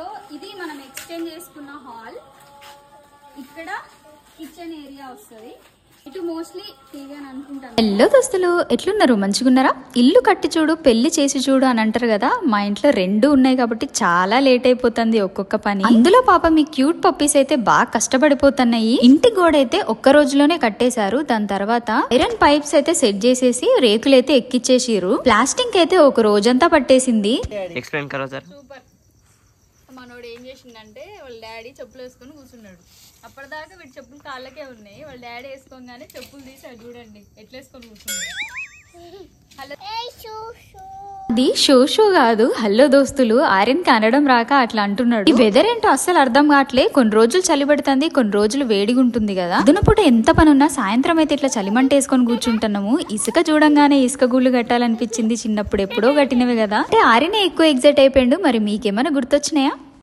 So ఇది మనం extend చేసుకున్న హాల్. ఇక్కడ కిచెన్ ఏరియా వస్తుంది. ఇటు మోస్ట్లీ టీవీ అని అనుకుంటాను. హలో దోస్తులు, ఎట్లున్నారు? మంచిగున్నారా? ఇల్లు కట్టి చూడు పెళ్లి చేసి చూడు అని అంటారు కదా. మా ఇంట్లో రెండు ఉన్నాయి కాబట్టి చాలా లేట్ అయిపోతుంది ఒక్కొక్క పని. అందులో పాప మీ క్యూట్ పప్పీస్ అయితే బాగా కష్టపడిపోతున్నాయి. ఇంటి గోడ అయితే ఒక్క రోజులోనే కట్టేశారు. దాని తర్వాత ఐరన్ పైప్స్ అయితే సెట్ చేసేసి రేకులు అయితే ఎక్కిచ్చేసిరు. ప్లాస్టింగ్ అయితే ఒక రోజంతా పట్టేసింది. ఎక్స్ప్లెయిన్ కరో సార్. సూపర్. మనోడు ఏం చేసిండంటే వాళ్ళ డాడీ చెప్పులు వేసుకొని కూర్చున్నాడు. అప్పటిదాకా వీటి చెప్పులు కాళ్ళకే ఉన్నాయి. వాళ్ళ డాడీ వేసుకోగానే చెప్పులు తీసాడు. చూడండి ఎట్లా వేసుకొని కూర్చున్నాడు. అది షో కాదు. హలో దోస్తులు, ఆర్యన్ కి అనడం రాక అట్లా అంటున్నాడు. ఈ వెదర్ ఏంటో అస్సలు అర్థం కావట్లే. కొన్ని రోజులు చలి పెడుతుంది, కొన్ని రోజులు వేడిగా ఉంటుంది కదా. దునపూట ఎంత పని ఉన్నా సాయంత్రం అయితే ఇట్లా చలిమంట వేసుకొని కూర్చుంటున్నాము. ఇసుక చూడంగానే ఇసుక గుళ్ళు కట్టాలనిపించింది. చిన్నప్పుడు ఎప్పుడో కట్టినవి కదా. అంటే ఆర్యనే ఎక్కువ ఎగ్జైట్ అయిపోయాడు. మరి మీకేమైనా గుర్తొచ్చినాయా?